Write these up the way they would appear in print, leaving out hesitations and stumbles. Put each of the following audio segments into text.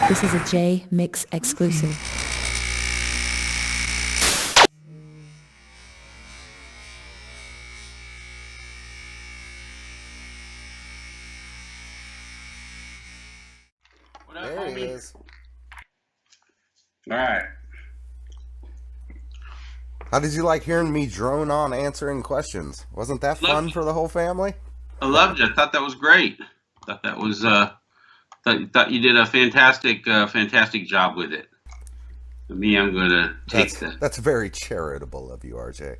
This is a Jmix exclusive. What up, There he homie? is. All right. How did you like hearing me drone on answering questions? Wasn't that fun Loved for the whole family? I loved it. I thought that was great. Thought that was thought you did a fantastic job with it. For me, I'm gonna take the. That's very charitable of you, RJ.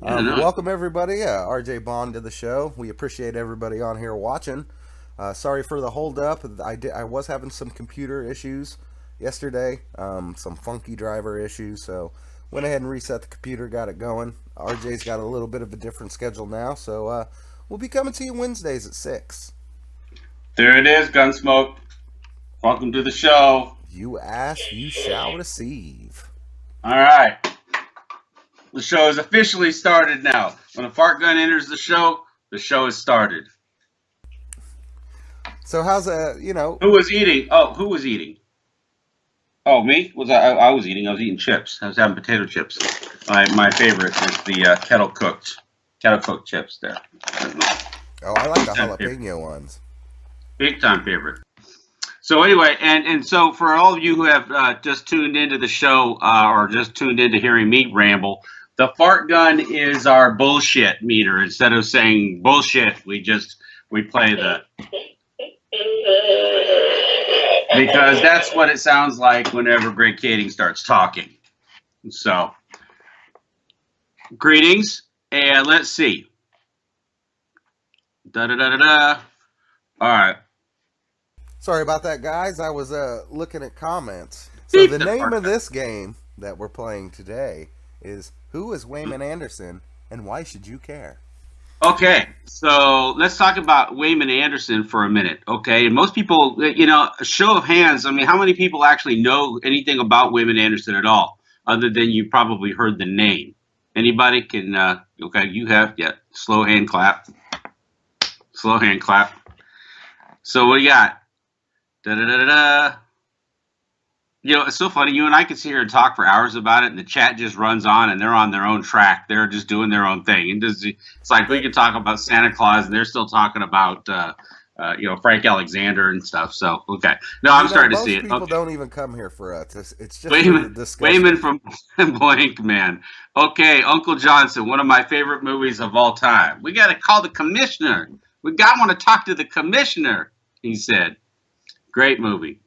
Yeah, no. Welcome everybody. RJ Bond to the show. We appreciate everybody on here watching. Sorry for the hold up. I was having some computer issues yesterday, some funky driver issues, so went ahead and reset the computer, got it going. RJ's got a little bit of a different schedule now, so we'll be coming to you Wednesdays at 6. There it is, Gunsmoke. Welcome to the show. You ask, you shall receive. All right. The show is officially started now. When a fart gun enters the show is started. So how's Who was eating? Oh, who was eating? Oh, me? I was eating. I was eating chips. I was having potato chips. My favorite is the kettle cooked chips there. Oh, I like the jalapeno ones. Big time favorite. So anyway, and so for all of you who have just tuned into the show or just tuned into hearing me ramble, the fart gun is our bullshit meter. Instead of saying bullshit, we play the, because that's what it sounds like whenever Greg Kading starts talking. So, greetings, and let's see. Da da da da da. All right. Sorry about that, guys. I was looking at comments. So the name of this game that we're playing today is Who is Wayman Anderson and Why Should You Care? Okay, so let's talk about Wayman Anderson for a minute. Okay, and most people, a show of hands. I mean, how many people actually know anything about Wayman Anderson at all, other than you probably heard the name? Anybody can? Okay, you have. Yeah, slow hand clap. Slow hand clap. So what do you got? Da da da da da. It's so funny. You and I can sit here and talk for hours about it, and the chat just runs on, and they're on their own track. They're just doing their own thing. And it's like we can talk about Santa Claus, and they're still talking about, Frank Alexander and stuff. So, okay. No, I'm starting to see it. Most people Okay. don't even come here for us. It's just Wayman, a discussion. Wayman from Blank Man. Okay, Uncle Johnson, one of my favorite movies of all time. We got to call the commissioner. We got to want to talk to the commissioner, he said. Great movie.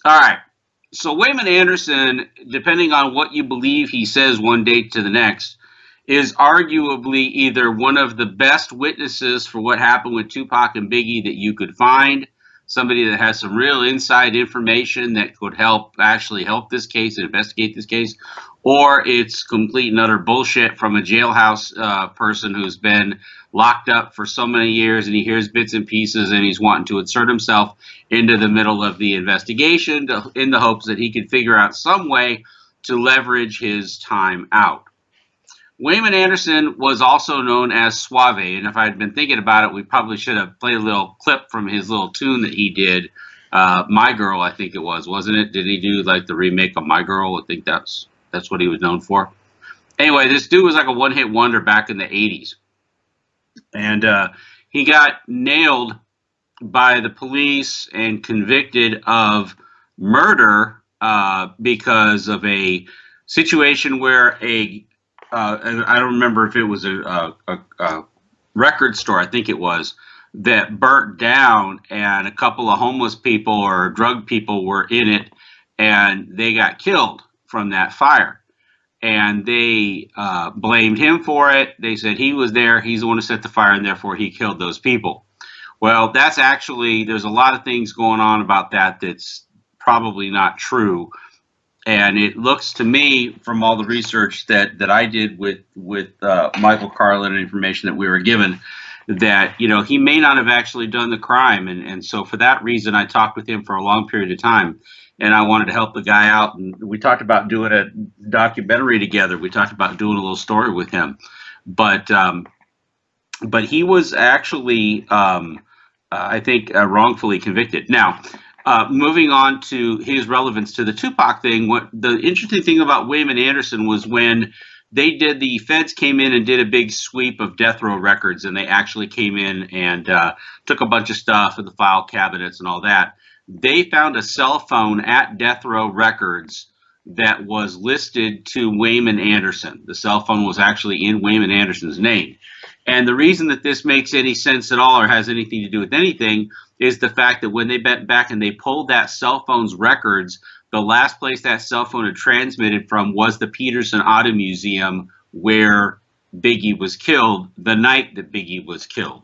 All right. So Wayman Anderson, depending on what you believe he says one day to the next, is arguably either one of the best witnesses for what happened with Tupac and Biggie that you could find, somebody that has some real inside information that could help this case and investigate this case, or it's complete and utter bullshit from a jailhouse person who's been locked up for so many years, and he hears bits and pieces, and he's wanting to insert himself into the middle of the investigation in the hopes that he can figure out some way to leverage his time out. Wayman Anderson was also known as Suave, and if I had been thinking about it, we probably should have played a little clip from his little tune that he did, My Girl, I think it was, wasn't it? Did he do like the remake of My Girl? I think that's what he was known for. Anyway, this dude was like a one-hit wonder back in the 80s. And he got nailed by the police and convicted of murder because of a situation where I don't remember if it was a record store, I think it was, that burnt down, and a couple of homeless people or drug people were in it, and they got killed from that fire. And they blamed him for it. They said he was there, he's the one who set the fire, and therefore he killed those people. Well, there's a lot of things going on about that that's probably not true. And it looks to me, from all the research that I did with Michael Carlin and information that we were given, that he may not have actually done the crime. And so for that reason, I talked with him for a long period of time. And I wanted to help the guy out. And we talked about doing a documentary together. We talked about doing a little story with him. But he was actually, I think, wrongfully convicted. Now, moving on to his relevance to the Tupac thing, what the interesting thing about Wayman Anderson was when the feds came in and did a big sweep of Death Row Records, and they actually came in and took a bunch of stuff in the file cabinets and all that. They found a cell phone at Death Row Records that was listed to Wayman Anderson. The cell phone was actually in Wayman Anderson's name. And the reason that this makes any sense at all or has anything to do with anything is the fact that when they went back and they pulled that cell phone's records, the last place that cell phone had transmitted from was the Peterson Auto Museum, where Biggie was killed the night that Biggie was killed.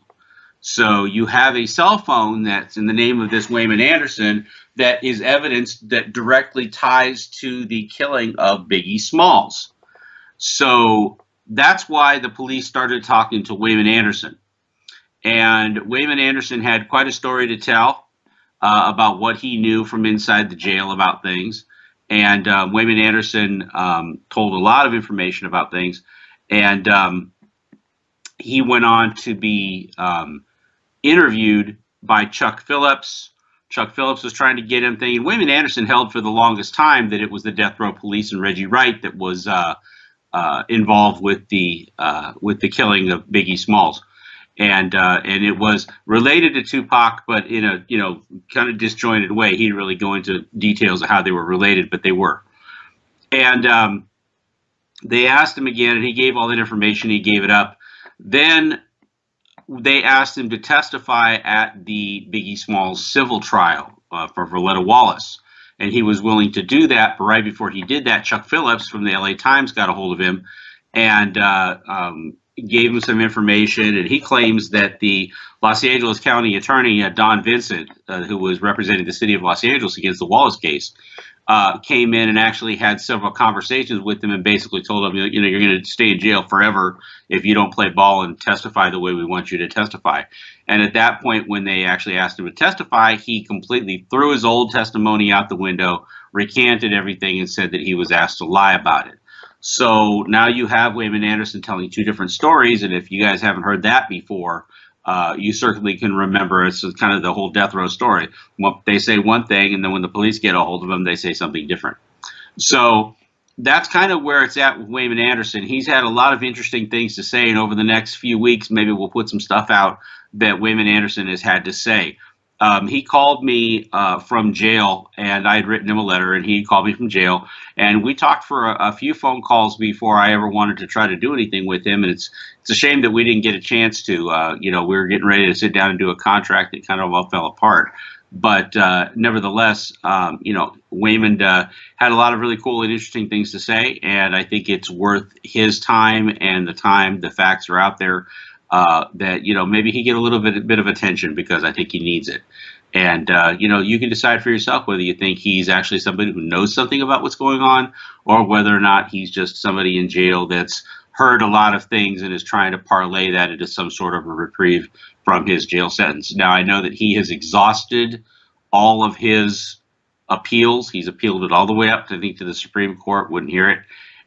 So you have a cell phone that's in the name of this Wayman Anderson that is evidence that directly ties to the killing of Biggie Smalls. So that's why the police started talking to Wayman Anderson. And Wayman Anderson had quite a story to tell about what he knew from inside the jail about things. And Wayman Anderson told a lot of information about things. And he went on to be interviewed by Chuck Phillips. Chuck Phillips was trying to get him thinking. Wayman Anderson held for the longest time that it was the Death Row Police and Reggie Wright that was involved with the killing of Biggie Smalls. And it was related to Tupac, but in a kind of disjointed way. He didn't really go into details of how they were related, but they were. And they asked him again, and he gave all that information. He gave it up. Then they asked him to testify at the Biggie Smalls civil trial for Valletta Wallace, and he was willing to do that. But right before he did that, Chuck Phillips from the LA Times got a hold of him and gave him some information, and he claims that the Los Angeles County Attorney, Don Vincent, who was representing the city of Los Angeles against the Wallace case, came in and actually had several conversations with him and basically told him, you're going to stay in jail forever if you don't play ball and testify the way we want you to testify. And at that point, when they actually asked him to testify, he completely threw his old testimony out the window, recanted everything, and said that he was asked to lie about it. So now you have Wayman Anderson telling two different stories, and if you guys haven't heard that before, you certainly can remember it's kind of the whole death row story. They say one thing, and then when the police get a hold of them, they say something different. So that's kind of where it's at with Wayman Anderson. He's had a lot of interesting things to say, and over the next few weeks, maybe we'll put some stuff out that Wayman Anderson has had to say. He called me from jail, and I had written him a letter, and he called me from jail, and we talked for a few phone calls before I ever wanted to try to do anything with him. And it's a shame that we didn't get a chance to. We were getting ready to sit down and do a contract that kind of all fell apart. But nevertheless, Wayman had a lot of really cool and interesting things to say, and I think it's worth his time and the time. The facts are out there. That maybe he get a little bit of attention, because I think he needs it. And you can decide for yourself whether you think he's actually somebody who knows something about what's going on, or whether or not he's just somebody in jail that's heard a lot of things and is trying to parlay that into some sort of a reprieve from his jail sentence. Now, I know that he has exhausted all of his appeals. He's appealed it all the way up to, I think, to the Supreme Court, wouldn't hear it.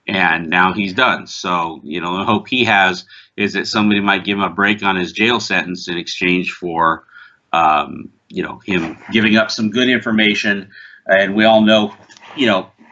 And now he's done. So, the hope he has is that somebody might give him a break on his jail sentence in exchange for, him giving up some good information. And we all know,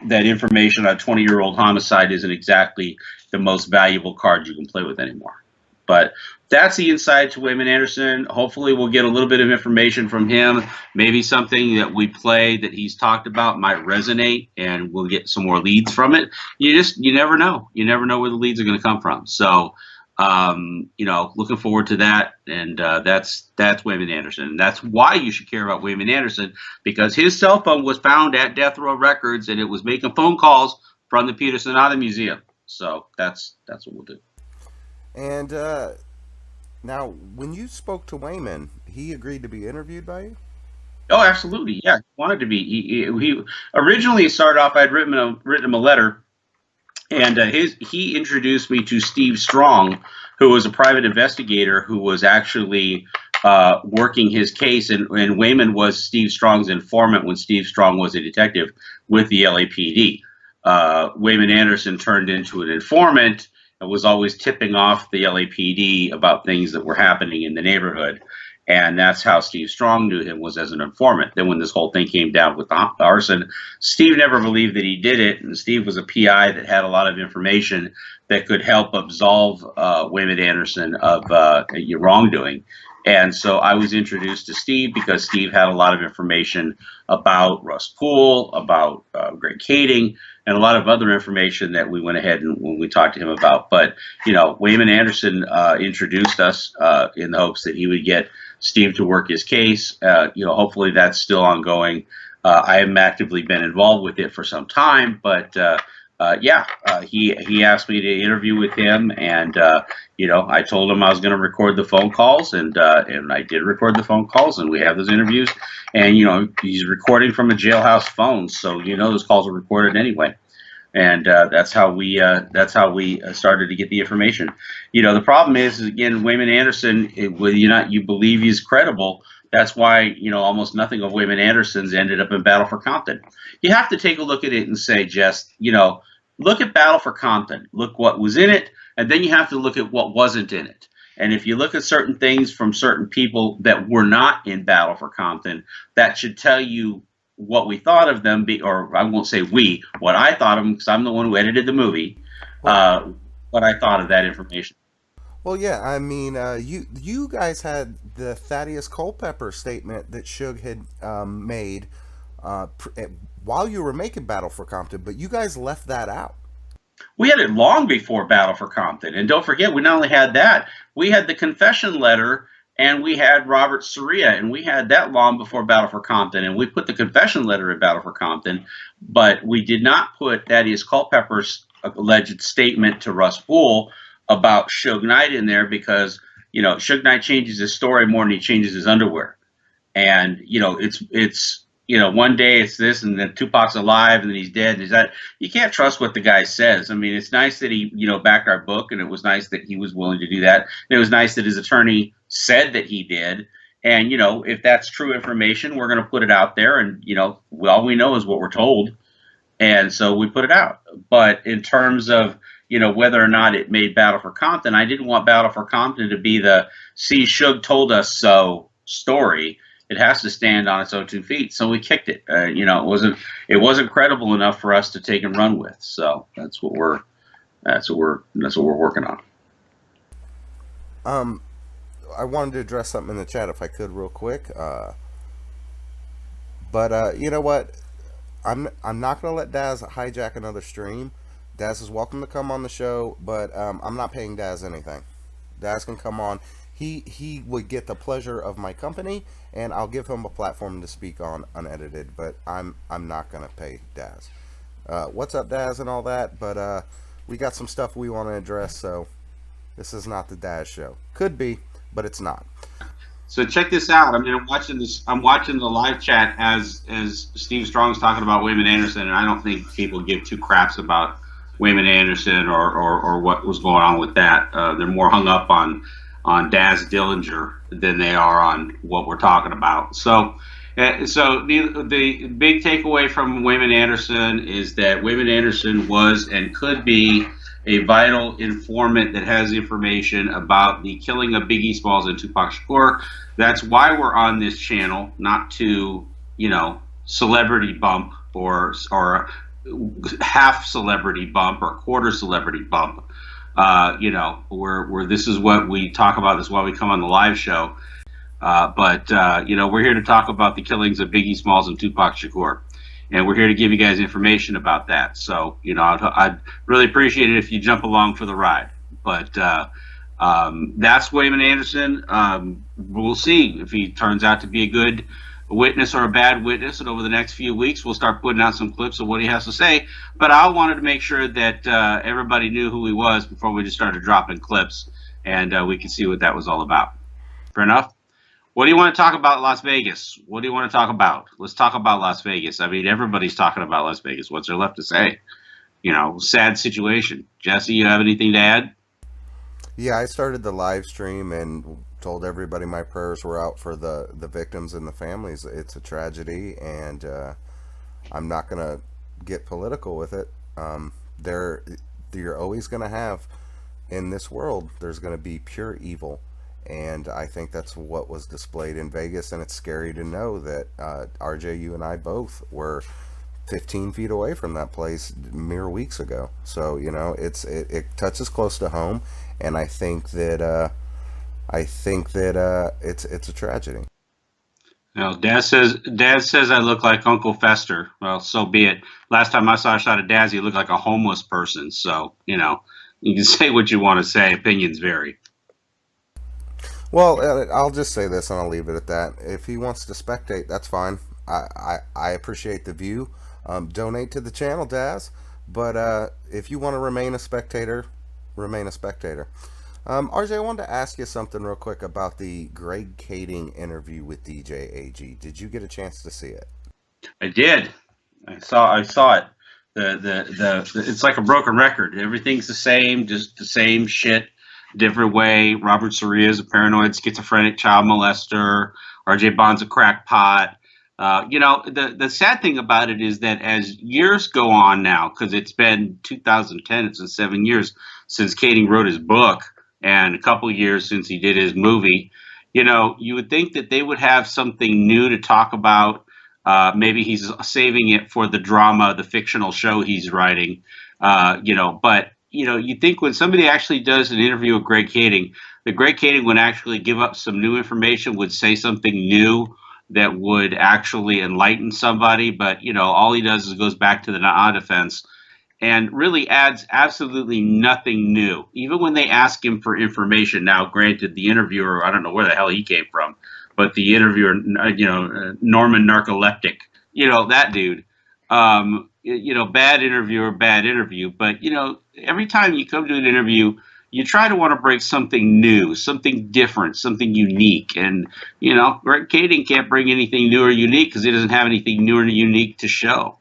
that information on a 20-year-old homicide isn't exactly the most valuable card you can play with anymore. But that's the inside to Wayman Anderson. Hopefully we'll get a little bit of information from him. Maybe something that we play that he's talked about might resonate, and we'll get some more leads from it. You never know. You never know where the leads are going to come from. So, looking forward to that. And that's Wayman Anderson. And that's why you should care about Wayman Anderson, because his cell phone was found at Death Row Records, and it was making phone calls from the Peterson Auto Museum. So that's what we'll do. And now, when you spoke to Wayman, he agreed to be interviewed by you? Oh, absolutely. Yeah, he wanted to be. He originally started off, I'd written him a letter, and he introduced me to Steve Strong, who was a private investigator who was actually working his case, and Wayman was Steve Strong's informant when Steve Strong was a detective with the LAPD. Wayman Anderson turned into an informant, was always tipping off the LAPD about things that were happening in the neighborhood. And that's how Steve Strong knew him, was as an informant. Then when this whole thing came down with the arson, Steve never believed that he did it. And Steve was a PI that had a lot of information that could help absolve Wayman Anderson of wrongdoing. And so I was introduced to Steve because Steve had a lot of information about Russ Poole, about Greg Kading, and a lot of other information that we went ahead and when we talked to him about. But, Wayman Anderson introduced us in the hopes that he would get Steve to work his case. Hopefully that's still ongoing. I haven't actively been involved with it for some time, but he asked me to interview with him, and I told him I was going to record the phone calls, and I did record the phone calls, and we have those interviews. And he's recording from a jailhouse phone, so those calls are recorded anyway. And that's how we started to get the information. The problem is again, Wayman Anderson, whether you believe he's credible, that's why almost nothing of Wayman Anderson's ended up in Battle for Compton. You have to take a look at it and say, just look at Battle for Compton, look what was in it, and then you have to look at what wasn't in it. And if you look at certain things from certain people that were not in Battle for Compton, that should tell you what we thought of them, or I won't say we, what I thought of them, because I'm the one who edited the movie, what I thought of that information. Well, yeah, I mean, you guys had the Thaddeus Culpepper statement that Suge had made while you were making Battle for Compton, but you guys left that out. We had it long before Battle for Compton. And don't forget, we not only had that, we had the confession letter, and we had Robert Soria, and we had that long before Battle for Compton. And we put the confession letter in Battle for Compton, but we did not put Thaddeus Culpepper's alleged statement to Russ Poole about Suge Knight in there because, Suge Knight changes his story more than he changes his underwear. And, it's one day it's this, and then Tupac's alive, and then he's dead. And that you can't trust what the guy says. I mean, it's nice that he, backed our book, and it was nice that he was willing to do that. And it was nice that his attorney said that he did. And if that's true information, we're going to put it out there. And all we know is what we're told, and so we put it out. But in terms of whether or not it made Battle for Compton, I didn't want Battle for Compton to be the "see Suge told us so" story. It has to stand on its own 2 feet. So we kicked it. It wasn't credible enough for us to take and run with. So that's what we're working on. I wanted to address something in the chat if I could real quick. But you know what? I'm not gonna let Daz hijack another stream. Daz is welcome to come on the show, but I'm not paying Daz anything. Daz can come on. He would get the pleasure of my company, and I'll give him a platform to speak on unedited, but I'm not gonna pay Daz. What's up, Daz, and all that, but we got some stuff we want to address, so this is not the Daz show. Could be, but it's not. So check this out. I mean, I'm watching the live chat as Steve Strong's talking about Wayman Anderson, and I don't think people give two craps about Wayman Anderson or what was going on with that. They're more hung up on Daz Dillinger than they are on what we're talking about. So the big takeaway from Wayman Anderson is that Wayman Anderson was and could be a vital informant that has information about the killing of Biggie Smalls and Tupac Shakur. That's why we're on this channel, not to, celebrity bump or half celebrity bump or quarter celebrity bump. Where this is what we talk about. This is why we come on the live show. But we're here to talk about the killings of Biggie Smalls and Tupac Shakur. And we're here to give you guys information about that. So, I'd really appreciate it if you jump along for the ride. But that's Wayman Anderson. We'll see if he turns out to be a good witness or a bad witness. And over the next few weeks, we'll start putting out some clips of what he has to say. But I wanted to make sure that everybody knew who he was before we just started dropping clips. And we could see what that was all about. Fair enough? What do you want to talk about Las Vegas? What do you want to talk about? Let's talk about Las Vegas. I mean, everybody's talking about Las Vegas. What's there left to say? Sad situation. Jesse, you have anything to add? Yeah, I started the live stream and told everybody my prayers were out for the victims and the families. It's a tragedy, and I'm not going to get political with it. You're always going to have, in this world, there's going to be pure evil. And I think that's what was displayed in Vegas, and it's scary to know that RJ, you and I both were 15 feet away from that place mere weeks ago. So it touches close to home, and I think that it's a tragedy. Well, Dad says I look like Uncle Fester. Well, so be it. Last time I saw a shot of Daz, he looked like a homeless person. So, you can say what you want to say. Opinions vary. Well, I'll just say this, and I'll leave it at that. If he wants to spectate, that's fine. I appreciate the view. Donate to the channel, Daz. But if you want to remain a spectator, remain a spectator. RJ, I wanted to ask you something real quick about the Greg Kading interview with DJ AG. Did you get a chance to see it? I did. I saw it. It's like a broken record. Everything's the same, just the same shit, different way. Robert Soria is a paranoid schizophrenic child molester. RJ Bond's a crackpot. The sad thing about it is that as years go on now, because it's been 2010, it's been 7 years since Kading wrote his book, and a couple years since he did his movie, you would think that they would have something new to talk about. Maybe he's saving it for the drama, the fictional show he's writing, but you think when somebody actually does an interview with Greg Kading, that Greg Kading would actually give up some new information, would say something new that would actually enlighten somebody. But, all he does is goes back to the defense and really adds absolutely nothing new. Even when they ask him for information, now granted, the interviewer, I don't know where the hell he came from, but the interviewer, Norman Narcoleptic, that dude, bad interviewer, bad interview. But, every time you come to an interview, you try to want to bring something new, something different, something unique. And, Greg Kading can't bring anything new or unique because he doesn't have anything new or unique to show.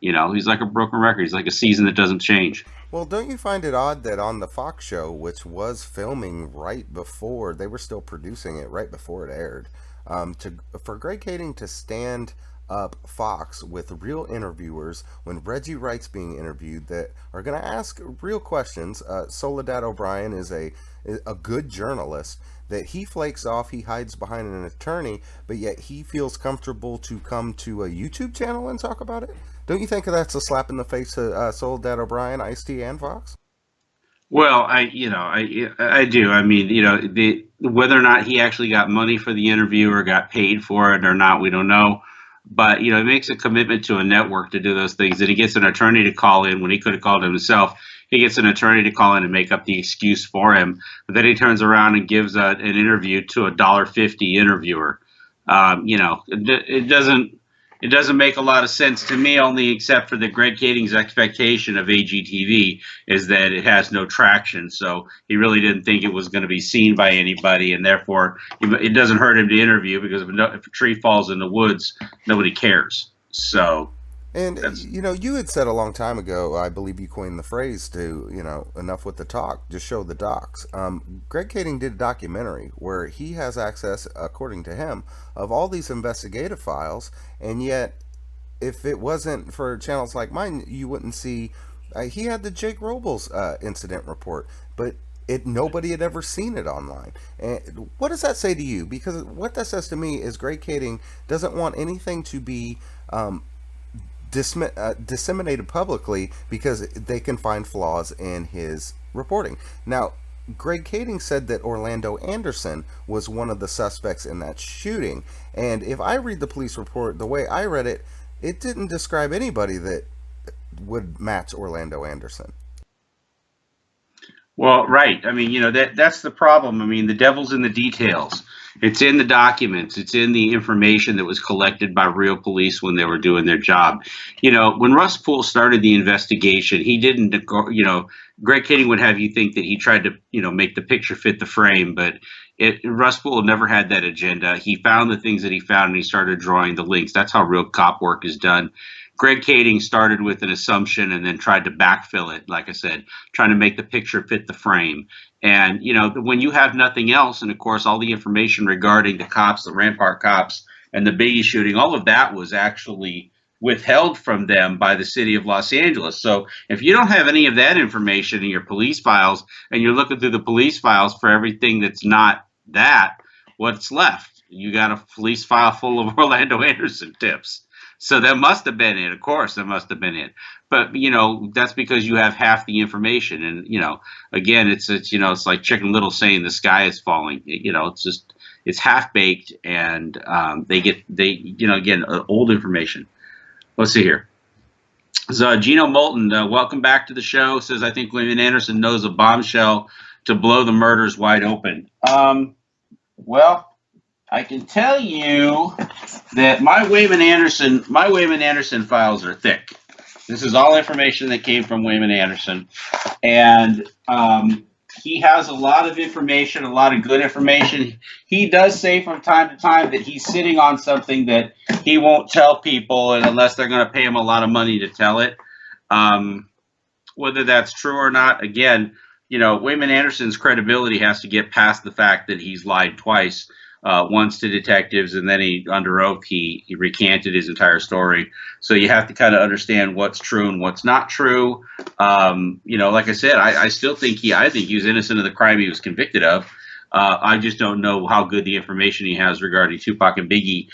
He's like a broken record. He's like a season that doesn't change. Well, don't you find it odd that on the Fox show, which was filming right before, they were still producing it right before it aired, for Greg Kading to stand up Fox with real interviewers when Reggie Wright's being interviewed that are going to ask real questions. Soledad O'Brien is a good journalist, that he flakes off, he hides behind an attorney, but yet he feels comfortable to come to a YouTube channel and talk about it. Don't you think that's a slap in the face to Soledad O'Brien, Ice-T, and Fox? Well, I do. I mean, whether or not he actually got money for the interview or got paid for it or not, we don't know. But, he makes a commitment to a network to do those things. And he gets an attorney to call in when he could have called himself. He gets an attorney to call in and make up the excuse for him. But then he turns around and gives an interview to a $1.50 interviewer. It doesn't make a lot of sense to me, only except for the Greg Kading's expectation of AGTV is that it has no traction. So he really didn't think it was going to be seen by anybody, and therefore it doesn't hurt him to interview because if a tree falls in the woods, nobody cares. So. And, you had said a long time ago, I believe you coined the phrase to, enough with the talk, just show the docs. Greg Kading did a documentary where he has access, according to him, of all these investigative files, and yet, if it wasn't for channels like mine, you wouldn't see, he had the Jake Robles incident report, but nobody had ever seen it online. And what does that say to you? Because what that says to me is Greg Kading doesn't want anything to be disseminated publicly because they can find flaws in his reporting. Now, Greg Kading said that Orlando Anderson was one of the suspects in that shooting, and if I read the police report the way I read it, it didn't describe anybody that would match Orlando Anderson. Well, right. I mean, that's the problem. I mean, the devil's in the details. It's in the documents. It's in the information that was collected by real police when they were doing their job. When Russ Poole started the investigation, he didn't, Greg Kading would have you think that he tried to, make the picture fit the frame, but Russ Poole never had that agenda. He found the things that he found and he started drawing the links. That's how real cop work is done. Greg Kading started with an assumption and then tried to backfill it, like I said, trying to make the picture fit the frame. And, when you have nothing else, and of course, all the information regarding the cops, the Rampart cops, and the Biggie shooting, all of that was actually withheld from them by the city of Los Angeles. So if you don't have any of that information in your police files, and you're looking through the police files for everything that's not, what's left? You got a police file full of Orlando Anderson tips. So that must have been it. Of course, that must have been it. But that's because you have half the information. And again, it's like Chicken Little saying the sky is falling. It's half baked, and again, old information. Let's see here. So Gino Moulton, welcome back to the show. Says, I think William Anderson knows a bombshell to blow the murders wide open. Well, I can tell you that my Wayman Anderson files are thick. This is all information that came from Wayman Anderson, and he has a lot of information, a lot of good information. He does say from time to time that he's sitting on something that he won't tell people, and unless they're going to pay him a lot of money to tell it. Whether that's true or not, again, Wayman Anderson's credibility has to get past the fact that he's lied twice. Once to detectives, and then under oath, he recanted his entire story. So you have to kind of understand what's true and what's not true. Like I said, I still think he was innocent of the crime he was convicted of. I just don't know how good the information he has regarding Tupac and Biggie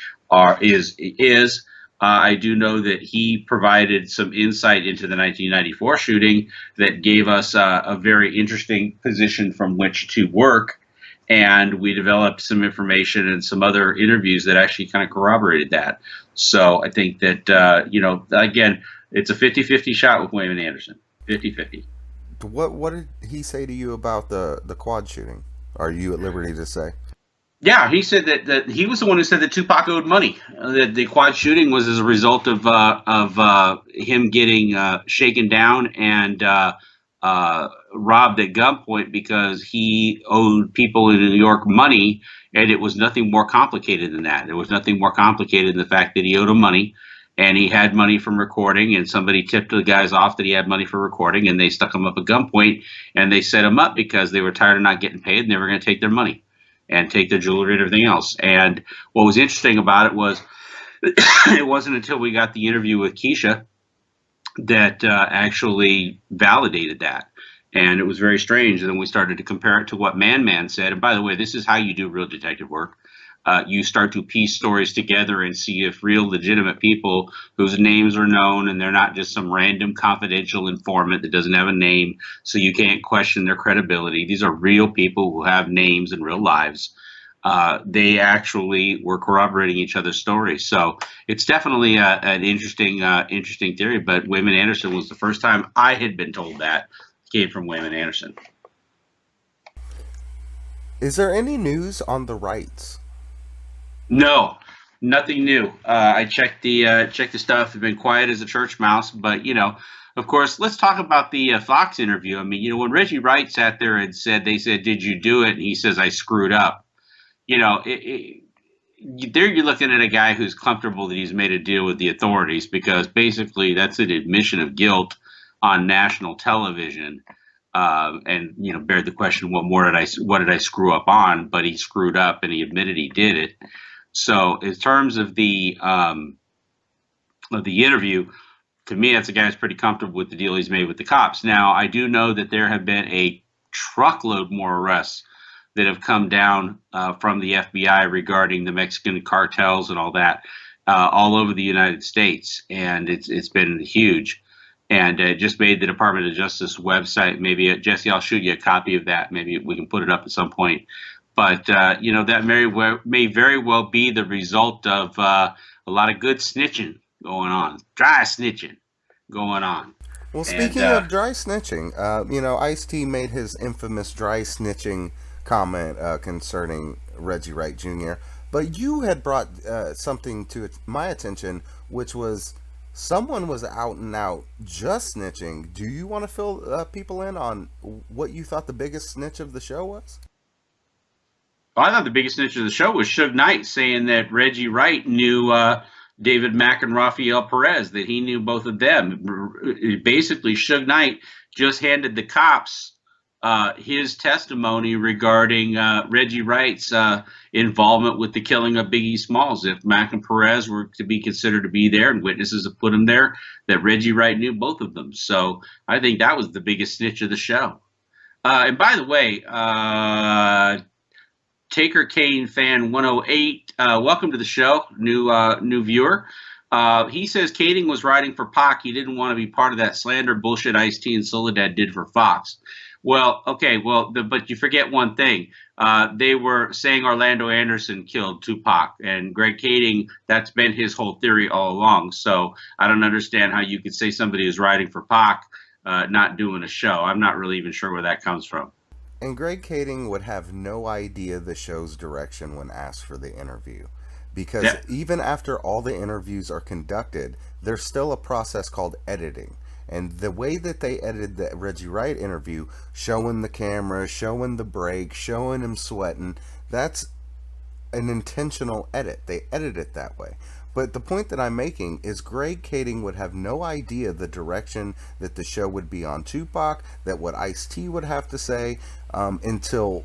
is. I do know that he provided some insight into the 1994 shooting that gave us a very interesting position from which to work. And we developed some information and some other interviews that actually kind of corroborated that. So I think that, again, it's a 50-50 shot with Wayman Anderson. 50-50. What did he say to you about the quad shooting? Are you at liberty to say? Yeah, he said that he was the one who said that Tupac owed money. That the quad shooting was as a result of him getting shaken down and robbed at gunpoint because he owed people in New York money, and it was nothing more complicated than that. There was nothing more complicated than the fact that he owed him money, and he had money from recording, and somebody tipped the guys off that he had money for recording, and they stuck him up at gunpoint, and they set him up because they were tired of not getting paid, and they were going to take their money and take their jewelry and everything else. And what was interesting about it was it wasn't until we got the interview with Keisha that actually validated that. And it was very strange. And then we started to compare it to what Man said. And by the way, this is how you do real detective work. You start to piece stories together and see if real legitimate people whose names are known, and they're not just some random confidential informant that doesn't have a name, so you can't question their credibility. These are real people who have names and real lives. They actually were corroborating each other's stories. So it's definitely an interesting theory. But Wayman Anderson was the first time I had been told that came from Wayman Anderson. Is there any news on the Wrights? No, nothing new. I checked the stuff. It's been quiet as a church mouse. But of course, let's talk about the Fox interview. I mean, when Reggie Wright sat there and they said, "Did you do it?" and he says, "I screwed up." There you're looking at a guy who's comfortable that he's made a deal with the authorities, because basically that's an admission of guilt on national television. And bear the question, what did I screw up on? But he screwed up, and he admitted he did it. So in terms of the interview, to me, that's a guy who's pretty comfortable with the deal he's made with the cops. Now, I do know that there have been a truckload more arrests that have come down from the FBI regarding the Mexican cartels and all that all over the United States, and it's been huge. And it just made the Department of Justice website. Maybe Jesse, I'll shoot you a copy of that. Maybe we can put it up at some point. But that may very well be the result of a lot of good snitching going on, dry snitching going on. Well, speaking of dry snitching, Ice-T made his infamous dry snitching comment concerning Reggie Wright Jr. But you had brought something to my attention, which was someone was out and out just snitching. Do you want to fill people in on what you thought the biggest snitch of the show was? Well, I thought the biggest snitch of the show was Suge Knight saying that Reggie Wright knew David Mack and Rafael Perez, that he knew both of them. Basically, Suge Knight just handed the cops his testimony regarding Reggie Wright's involvement with the killing of Biggie Smalls. If Mack and Perez were to be considered to be there and witnesses have put him there, that Reggie Wright knew both of them. So I think that was the biggest snitch of the show. And by the way, Taker Kane fan 108. Welcome to the show, new viewer. He says Kading was writing for Pac. He didn't want to be part of that slander bullshit Ice-T and Soledad did for Fox. Well, okay, but you forget one thing. They were saying Orlando Anderson killed Tupac, and Greg Kading, that's been his whole theory all along. So I don't understand how you could say somebody is writing for Pac, not doing a show. I'm not really even sure where that comes from. And Greg Kading would have no idea the show's direction when asked for the interview. Because even after all the interviews are conducted, there's still a process called editing. And the way that they edited the Reggie Wright interview, showing the camera, showing the break, showing him sweating, that's an intentional edit. They edit it that way. But the point that I'm making is Greg Kading would have no idea the direction that the show would be on Tupac, that what Ice-T would have to say, until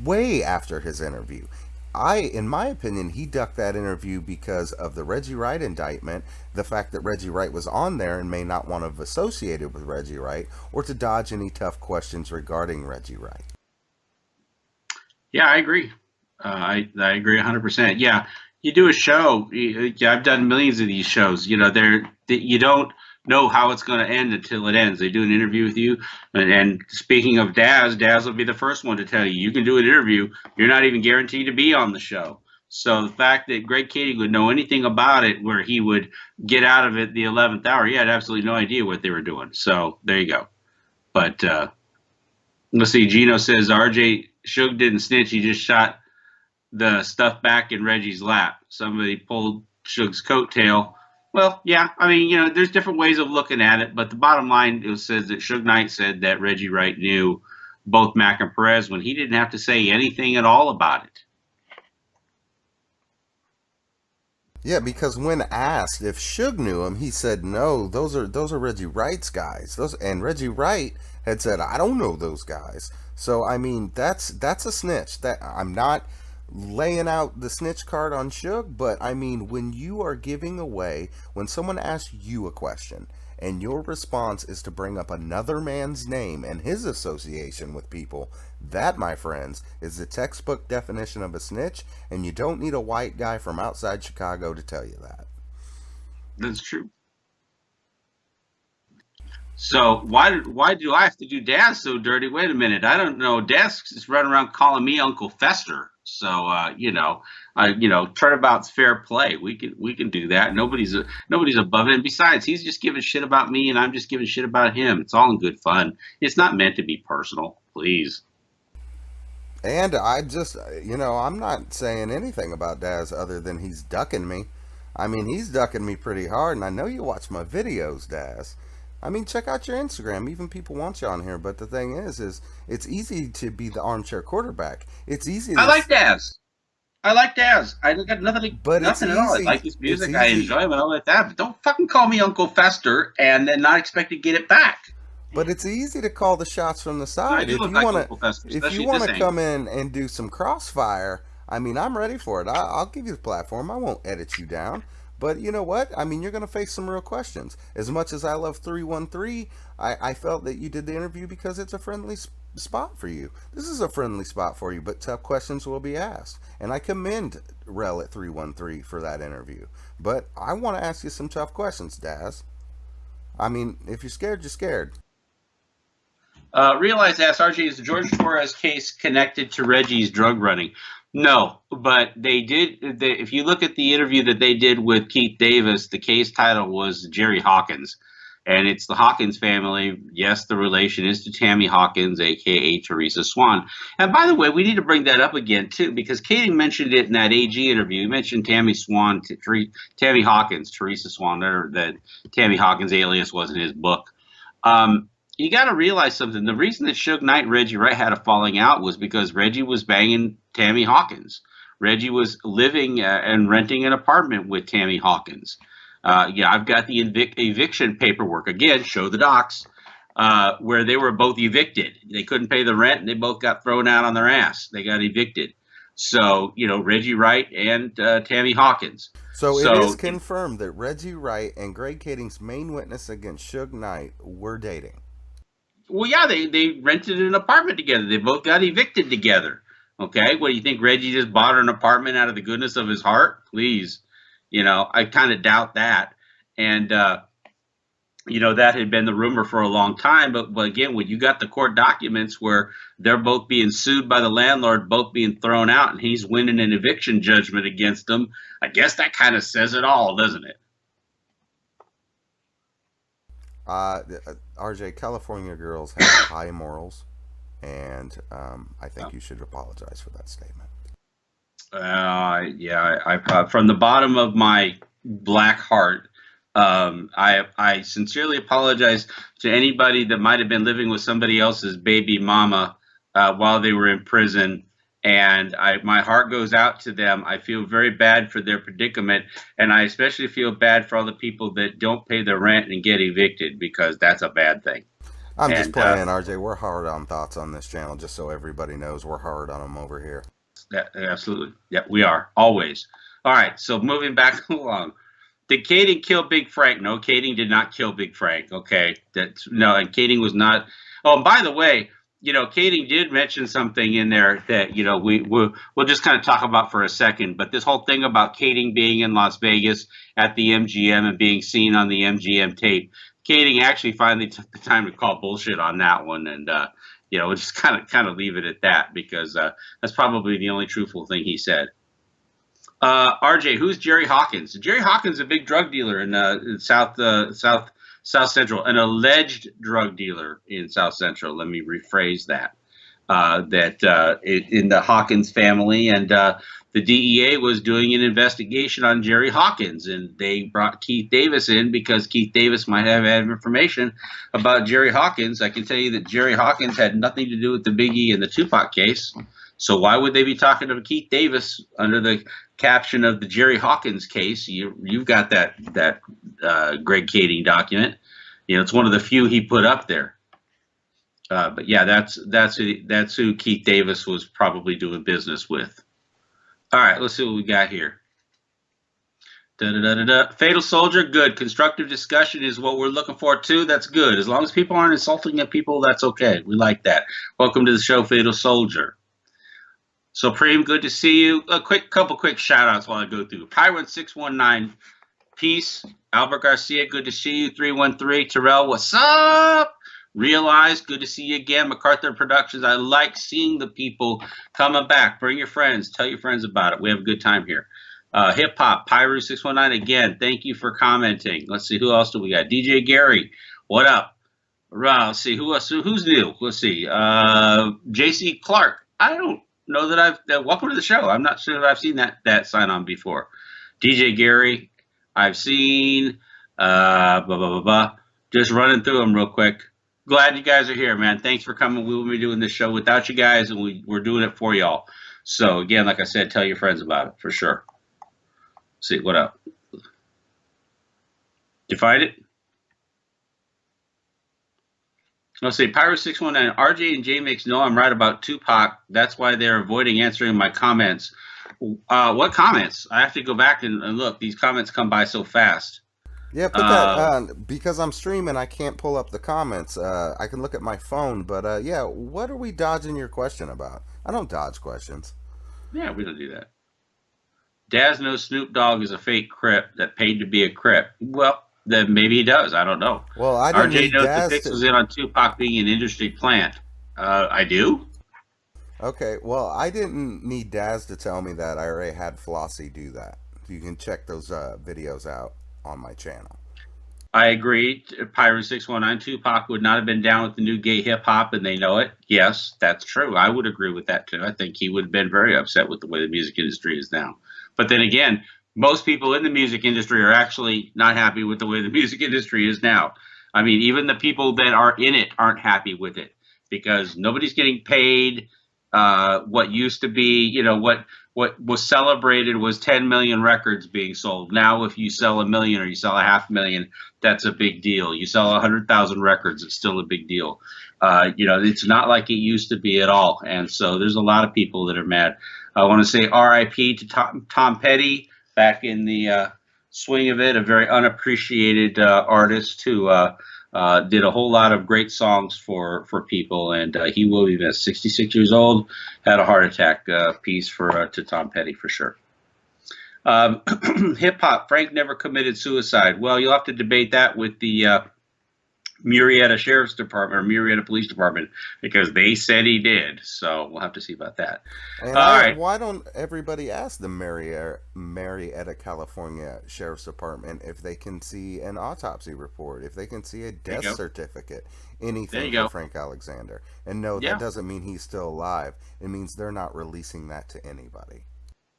way after his interview. In my opinion, he ducked that interview because of the Reggie Wright indictment, the fact that Reggie Wright was on there and may not want to have associated with Reggie Wright, or to dodge any tough questions regarding Reggie Wright. Yeah, I agree. I agree 100%. Yeah, you do a show. I've done millions of these shows. You don't know how it's going to end until it ends. They do an interview with you, and speaking of Daz will be the first one to tell you can do an interview. You're not even guaranteed to be on the show. So the fact that Greg Kading would know anything about it, where he would get out of it the 11th hour, he had absolutely no idea what they were doing. So there you go. But let's see. Gino says RJ Suge didn't snitch. He just shot the stuff back in Reggie's lap. Somebody pulled Suge's coattail. Well, yeah, I mean, there's different ways of looking at it, but the bottom line, it says that Suge Knight said that Reggie Wright knew both Mac and Perez when he didn't have to say anything at all about it. Yeah, because when asked if Suge knew him, he said, no, those are Reggie Wright's guys. And Reggie Wright had said, I don't know those guys. So, I mean, that's a snitch. That I'm not laying out the snitch card on Suge, but I mean, when you are giving away, when someone asks you a question and your response is to bring up another man's name and his association with people, that, my friends, is the textbook definition of a snitch, and you don't need a white guy from outside Chicago to tell you that. That's true. So why do I have to do Daz so dirty? Wait a minute, I don't know. Daz is running around calling me Uncle Fester. So turnabout's fair play. We can do that. Nobody's above it. And besides, he's just giving shit about me, and I'm just giving shit about him. It's all in good fun. It's not meant to be personal. Please. And I just, I'm not saying anything about Daz other than he's ducking me. I mean, he's ducking me pretty hard, and I know you watch my videos, Daz. I mean, check out your Instagram. Even people want you on here. But the thing is it's easy to be the armchair quarterback. It's easy. I like Daz. I got nothing at all. I like his music. I enjoy him and all like that. But don't fucking call me Uncle Fester and then not expect to get it back. But it's easy to call the shots from the side. If you want to come in and do some crossfire, I mean, I'm ready for it. I'll give you the platform. I won't edit you down. But you know what? I mean, you're going to face some real questions. As much as I love 313, I felt that you did the interview because it's a friendly spot for you. This is a friendly spot for you, but tough questions will be asked. And I commend Rel at 313 for that interview. But I want to ask you some tough questions, Daz. I mean, if you're scared, you're scared. Realize asks, RJ, is the George Torres case connected to Reggie's drug running? No, but they did. If you look at the interview that they did with Keith Davis, the case title was Jerry Hawkins, and it's the Hawkins family. Yes, the relation is to Tammy Hawkins, a.k.a. Teresa Swan. And by the way, we need to bring that up again, too, because Kading mentioned it in that AG interview. He mentioned Tammy Hawkins, Teresa Swan, that Tammy Hawkins alias was in his book. You got to realize something. The reason that Suge Knight and Reggie Wright had a falling out was because Reggie was banging Tammy Hawkins. Reggie was living and renting an apartment with Tammy Hawkins. I've got the eviction paperwork. Again, show the docs, where they were both evicted. They couldn't pay the rent, and they both got thrown out on their ass. They got evicted. So, Reggie Wright and Tammy Hawkins. So it is confirmed that Reggie Wright and Greg Kading's main witness against Suge Knight were dating. Well, yeah, they rented an apartment together. They both got evicted together. Okay, what do you think? Reggie just bought her an apartment out of the goodness of his heart? Please, I kind of doubt that. And that had been the rumor for a long time. But again, when you got the court documents where they're both being sued by the landlord, both being thrown out, and he's winning an eviction judgment against them, I guess that kind of says it all, doesn't it? RJ, California girls have high morals, and I think you should apologize for that statement. I from the bottom of my black heart, I sincerely apologize to anybody that might have been living with somebody else's baby mama while they were in prison. And my heart goes out to them. I feel very bad for their predicament, and I especially feel bad for all the people that don't pay their rent and get evicted, because that's a bad thing. I'm just playing, RJ. We're hard on thoughts on this channel, just so everybody knows we're hard on them over here. Absolutely. Yeah, we are. Always. All right, so moving back along. Did Kading kill Big Frank? No, Kading did not kill Big Frank. Okay. And Kading was not. Oh, and by the way, Kading did mention something in there that, we'll just kind of talk about for a second. But this whole thing about Kading being in Las Vegas at the MGM and being seen on the MGM tape, Kading actually finally took the time to call bullshit on that one. And, we'll just kind of leave it at that, because that's probably the only truthful thing he said. RJ, who's Jerry Hawkins? Jerry Hawkins is a big drug dealer in South Central, an alleged drug dealer in South Central. Let me rephrase that. In the Hawkins family, and the DEA was doing an investigation on Jerry Hawkins, and they brought Keith Davis in because Keith Davis might have had information about Jerry Hawkins. I can tell you that Jerry Hawkins had nothing to do with the Biggie and the Tupac case. So why would they be talking to Keith Davis under the caption of the Jerry Hawkins case? You've got that Greg Kading document. It's one of the few he put up there. But yeah, that's who Keith Davis was probably doing business with. All right, let's see what we got here. Fatal Soldier, good. Constructive discussion is what we're looking for too. That's good. As long as people aren't insulting at people, that's okay. We like that. Welcome to the show, Fatal Soldier. Supreme, good to see you. A couple quick shout outs while I go through. Pyron619, peace. Albert Garcia, good to see you. 313, Terrell, what's up? Realize, good to see you again. MacArthur Productions, I like seeing the people coming back. Bring your friends. Tell your friends about it. We have a good time here. Hip Hop, Pyro619, again, thank you for commenting. Let's see, who else do we got? DJ Gary, what up? Let's see, who else? Who's new? Let's see. JC Clark, I don't know that welcome to the show. I'm not sure that I've seen that sign on before. DJ Gary, I've seen, just running through them real quick. Glad you guys are here, man. Thanks for coming. We will be doing this show without you guys, and we're doing it for y'all. So again, like I said, tell your friends about it for sure. Let's see, what up? Did you find it? Let's see, Pyro619, RJ and Jmix know I'm right about Tupac. That's why they're avoiding answering my comments. What comments? I have to go back and look. These comments come by so fast. Yeah, put that because I'm streaming. I can't pull up the comments. I can look at my phone, but yeah, what are we dodging your question about? I don't dodge questions. Yeah, we don't do that. Daz knows Snoop Dogg is a fake Crip that paid to be a Crip. Well, then maybe he does. I don't know. Well, I didn't RJ knows Daz the fix was in on Tupac being an industry plant. I do. Okay, well, I didn't need Daz to tell me that. I already had Flossie do that. You can check those videos out on my channel. I agree. Pyro619, Tupac would not have been down with the new gay hip hop, and they know it. Yes, that's true. I would agree with that too. I think he would have been very upset with the way the music industry is now. But then again, most people in the music industry are actually not happy with the way the music industry is now. I mean, even the people that are in it aren't happy with it, because nobody's getting paid. What used to be, what was celebrated was 10 million records being sold. Now, if you sell 1 million or you sell 500,000, that's a big deal. You sell 100,000 records, it's still a big deal. It's not like it used to be at all. And so there's a lot of people that are mad. I want to say RIP to Tom Petty back in the swing of it. A very unappreciated artist who did a whole lot of great songs for people, and he will be missed. 66 years old, had a heart attack. Piece to Tom Petty for sure. Hip hop. Frank never committed suicide. Well, you'll have to debate that with the Murrieta Sheriff's Department or Murrieta Police Department, because they said he did. So we'll have to see about that. And All right. why don't everybody ask the Marietta, California Sheriff's Department if they can see an autopsy report, if they can see a death certificate, anything for Frank Alexander? And no, that doesn't mean he's still alive. It means they're not releasing that to anybody.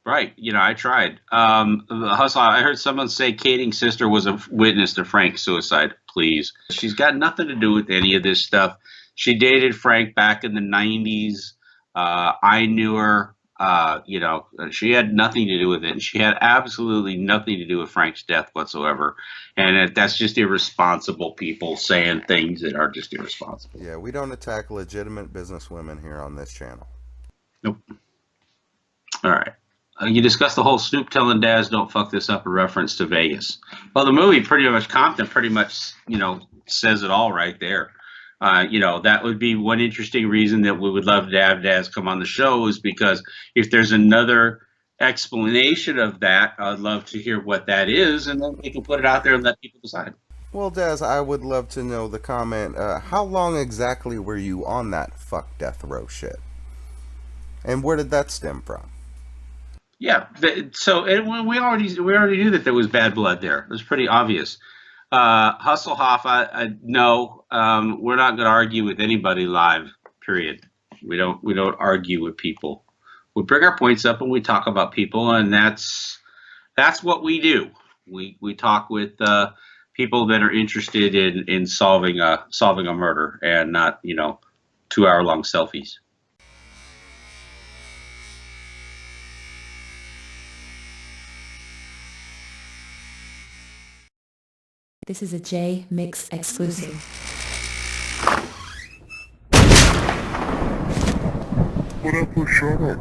Right. I tried. Hustle, I heard someone say Kading's sister was a witness to Frank's suicide. Please. She's got nothing to do with any of this stuff. She dated Frank back in the 90s. I knew her. She had nothing to do with it. And she had absolutely nothing to do with Frank's death whatsoever. And that's just irresponsible people saying things that are just irresponsible. Yeah, we don't attack legitimate businesswomen here on this channel. Nope. All right. You discussed the whole Snoop telling Daz don't fuck this up, a reference to Vegas. Well, the movie Compton pretty much, says it all right there. That would be one interesting reason that we would love to have Daz come on the show, is because if there's another explanation of that, I'd love to hear what that is, and then we can put it out there and let people decide. Well, Daz, I would love to know the comment. How long exactly were you on that fuck death row shit? And where did that stem from? Yeah, so we already knew that there was bad blood there. It was pretty obvious. Hustlehoff, no, we're not going to argue with anybody live. Period. We don't argue with people. We bring our points up and we talk about people, and that's what we do. We talk with people that are interested in solving a murder, and not 2-hour-long selfies. This is a Jmix exclusive. What up, shut up?